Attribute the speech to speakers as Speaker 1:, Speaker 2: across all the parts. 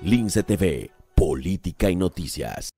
Speaker 1: Lince TV, Política y Noticias.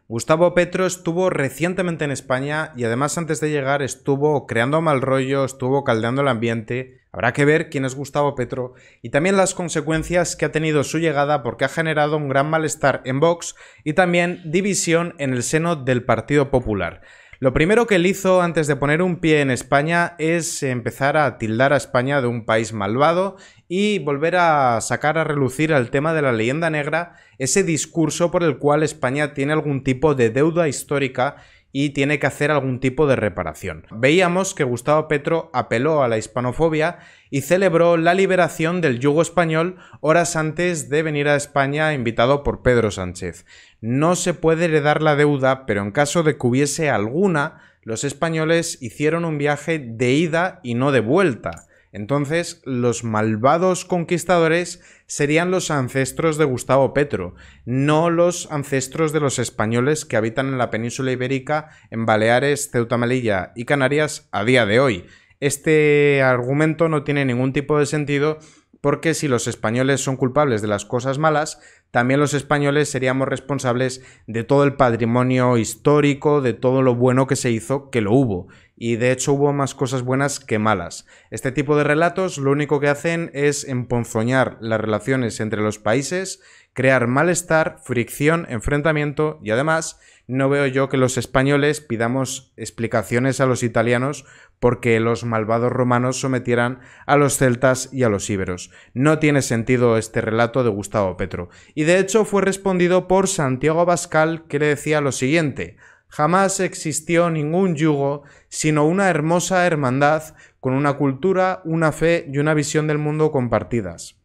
Speaker 2: Gustavo Petro estuvo recientemente en España y además antes de llegar estuvo creando mal rollo, estuvo caldeando el ambiente. Habrá que ver quién es Gustavo Petro y también las consecuencias que ha tenido su llegada, porque ha generado un gran malestar en Vox y también división en el seno del Partido Popular. Lo primero que él hizo antes de poner un pie en España es empezar a tildar a España de un país malvado y volver a sacar a relucir al tema de la leyenda negra, ese discurso por el cual España tiene algún tipo de deuda histórica y tiene que hacer algún tipo de reparación. Veíamos que Gustavo Petro apeló a la hispanofobia y celebró la liberación del yugo español horas antes de venir a España, invitado por Pedro Sánchez. No se puede heredar la deuda, pero en caso de que hubiese alguna, los españoles hicieron un viaje de ida y no de vuelta. Entonces, los malvados conquistadores serían los ancestros de Gustavo Petro, no los ancestros de los españoles que habitan en la península ibérica, en Baleares, Ceuta, Melilla y Canarias a día de hoy. Este argumento no tiene ningún tipo de sentido, porque si los españoles son culpables de las cosas malas, también los españoles seríamos responsables de todo el patrimonio histórico, de todo lo bueno que se hizo, que lo hubo. Y de hecho hubo más cosas buenas que malas. Este tipo de relatos lo único que hacen es emponzoñar las relaciones entre los países, crear malestar, fricción, enfrentamiento y además no veo yo que los españoles pidamos explicaciones a los italianos porque los malvados romanos sometieran a los celtas y a los íberos. No tiene sentido este relato de Gustavo Petro. Y de hecho fue respondido por Santiago Abascal, que le decía lo siguiente: jamás existió ningún yugo, sino una hermosa hermandad con una cultura, una fe y una visión del mundo compartidas.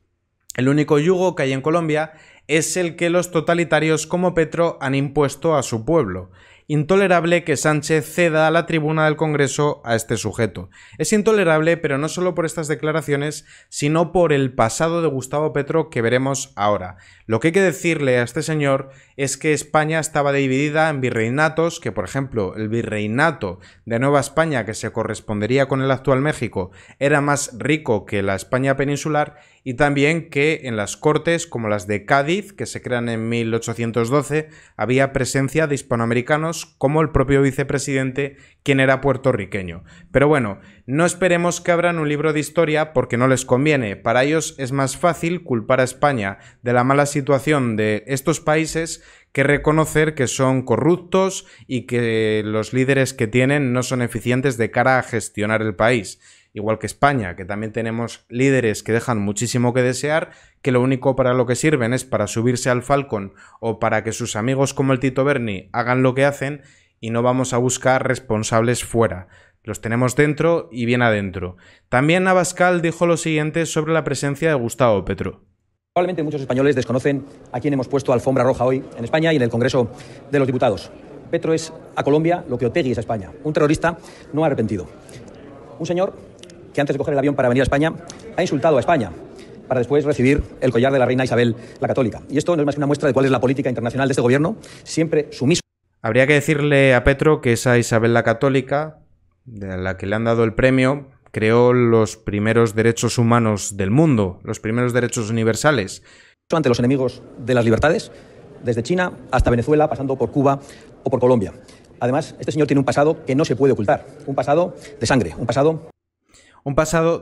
Speaker 2: El único yugo que hay en Colombia es el que los totalitarios como Petro han impuesto a su pueblo. Intolerable que Sánchez ceda la tribuna del Congreso a este sujeto. Es intolerable, pero no solo por estas declaraciones, sino por el pasado de Gustavo Petro que veremos ahora. Lo que hay que decirle a este señor es que España estaba dividida en virreinatos, que por ejemplo el virreinato de Nueva España, que se correspondería con el actual México, era más rico que la España peninsular, y también que en las Cortes, como las de Cádiz, que se crean en 1812, había presencia de hispanoamericanos, como el propio vicepresidente, quien era puertorriqueño. Pero bueno, no esperemos que abran un libro de historia porque no les conviene. Para ellos es más fácil culpar a España de la mala situación de estos países que reconocer que son corruptos y que los líderes que tienen no son eficientes de cara a gestionar el país. Igual que España, que también tenemos líderes que dejan muchísimo que desear, que lo único para lo que sirven es para subirse al Falcon o para que sus amigos como el Tito Berni hagan lo que hacen, y no vamos a buscar responsables fuera. Los tenemos dentro y bien adentro. También Abascal dijo lo siguiente sobre la presencia de Gustavo Petro.
Speaker 3: Probablemente muchos españoles desconocen a quién hemos puesto alfombra roja hoy en España y en el Congreso de los Diputados. Petro es a Colombia lo que Otegi es a España. Un terrorista no arrepentido. Un señor que antes de coger el avión para venir a España ha insultado a España para después recibir el collar de la reina Isabel la Católica. Y esto no es más que una muestra de cuál es la política internacional de este gobierno, siempre sumiso.
Speaker 2: Habría que decirle a Petro que esa Isabel la Católica, de la que le han dado el premio, creó los primeros derechos humanos del mundo, los primeros derechos universales.
Speaker 3: Ante los enemigos de las libertades, desde China hasta Venezuela, pasando por Cuba o por Colombia. Además, este señor tiene un pasado que no se puede ocultar, un pasado de sangre, un pasado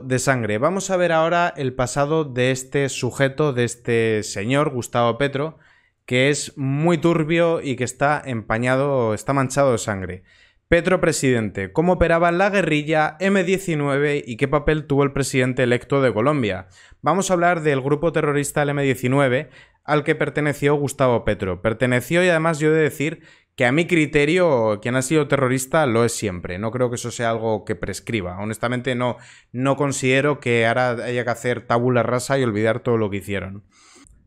Speaker 2: de sangre. Vamos a ver ahora el pasado de este sujeto, de este señor, Gustavo Petro, que es muy turbio y que está empañado, está manchado de sangre. Petro presidente, ¿cómo operaba la guerrilla M-19 y qué papel tuvo el presidente electo de Colombia? Vamos a hablar del grupo terrorista el M-19 al que perteneció Gustavo Petro. Perteneció, y además yo he de decir que a mi criterio quien ha sido terrorista lo es siempre. No creo que eso sea algo que prescriba. Honestamente no considero que ahora haya que hacer tabula rasa y olvidar todo lo que hicieron.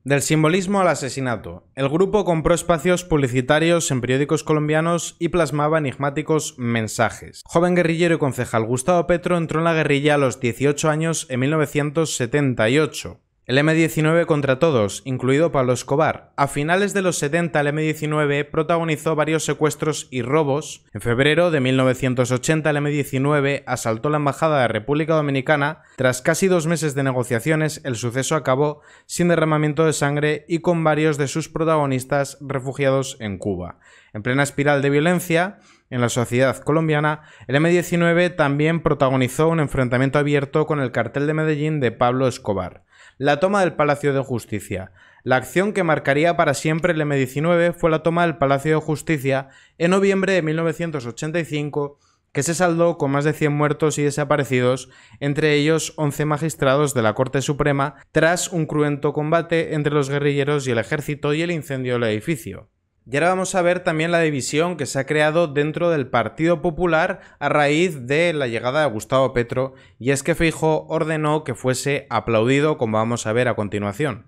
Speaker 2: Del simbolismo al asesinato. El grupo compró espacios publicitarios en periódicos colombianos y plasmaba enigmáticos mensajes. Joven guerrillero y concejal Gustavo Petro entró en la guerrilla a los 18 años en 1978. El M-19 contra todos, incluido Pablo Escobar. A finales de los 70 el M-19 protagonizó varios secuestros y robos. En febrero de 1980 el M-19 asaltó la embajada de República Dominicana. Tras casi 2 meses de negociaciones, el suceso acabó sin derramamiento de sangre y con varios de sus protagonistas refugiados en Cuba. En plena espiral de violencia en la sociedad colombiana, el M-19 también protagonizó un enfrentamiento abierto con el cartel de Medellín de Pablo Escobar. La toma del Palacio de Justicia. La acción que marcaría para siempre el M-19 fue la toma del Palacio de Justicia en noviembre de 1985, que se saldó con más de 100 muertos y desaparecidos, entre ellos 11 magistrados de la Corte Suprema, tras un cruento combate entre los guerrilleros y el ejército y el incendio del edificio. Y ahora vamos a ver también la división que se ha creado dentro del Partido Popular a raíz de la llegada de Gustavo Petro, y es que Feijóo ordenó que fuese aplaudido, como vamos a ver a continuación.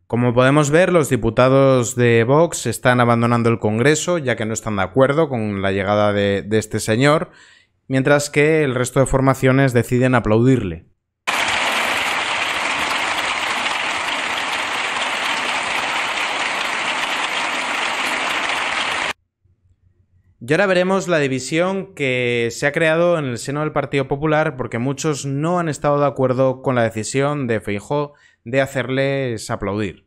Speaker 2: Como podemos ver, los diputados de Vox están abandonando el Congreso, ya que no están de acuerdo con la llegada de este señor, mientras que el resto de formaciones deciden aplaudirle. Y ahora veremos la división que se ha creado en el seno del Partido Popular, porque muchos no han estado de acuerdo con la decisión de Feijóo de hacerles aplaudir.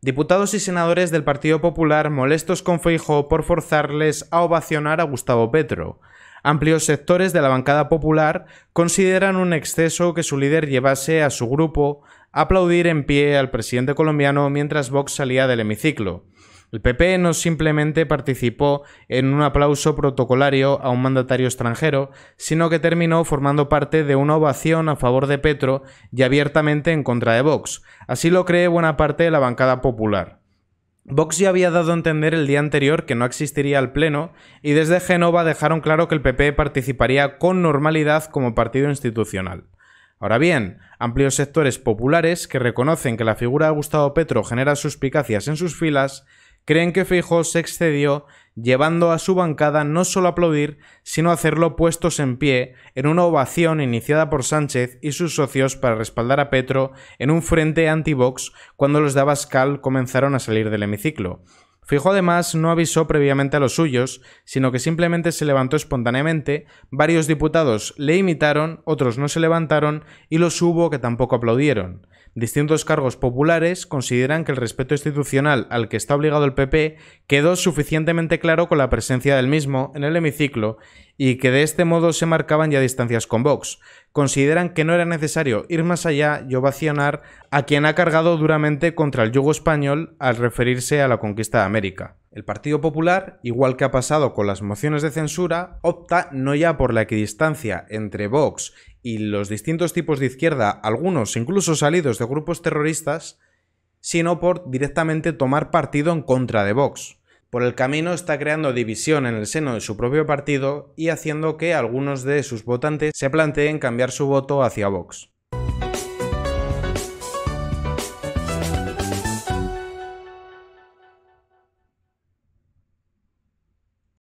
Speaker 2: Diputados y senadores del Partido Popular molestos con Feijóo por forzarles a ovacionar a Gustavo Petro. Amplios sectores de la bancada popular consideran un exceso que su líder llevase a su grupo a aplaudir en pie al presidente colombiano mientras Vox salía del hemiciclo. El PP no simplemente participó en un aplauso protocolario a un mandatario extranjero, sino que terminó formando parte de una ovación a favor de Petro y abiertamente en contra de Vox. Así lo cree buena parte de la bancada popular. Vox ya había dado a entender el día anterior que no existiría el pleno, y desde Génova dejaron claro que el PP participaría con normalidad como partido institucional. Ahora bien, amplios sectores populares que reconocen que la figura de Gustavo Petro genera suspicacias en sus filas, creen que Feijóo se excedió llevando a su bancada no solo a aplaudir, sino a hacerlo puestos en pie en una ovación iniciada por Sánchez y sus socios para respaldar a Petro en un frente anti-Vox cuando los de Abascal comenzaron a salir del hemiciclo. Feijóo además no avisó previamente a los suyos, sino que simplemente se levantó espontáneamente, varios diputados le imitaron, otros no se levantaron y los hubo que tampoco aplaudieron. Distintos cargos populares consideran que el respeto institucional al que está obligado el PP quedó suficientemente claro con la presencia del mismo en el hemiciclo y que de este modo se marcaban ya distancias con Vox. Consideran que no era necesario ir más allá y ovacionar a quien ha cargado duramente contra el yugo español al referirse a la conquista de América. El Partido Popular, igual que ha pasado con las mociones de censura, opta no ya por la equidistancia entre Vox y los distintos tipos de izquierda, algunos incluso salidos de grupos terroristas, sino por directamente tomar partido en contra de Vox. Por el camino está creando división en el seno de su propio partido y haciendo que algunos de sus votantes se planteen cambiar su voto hacia Vox.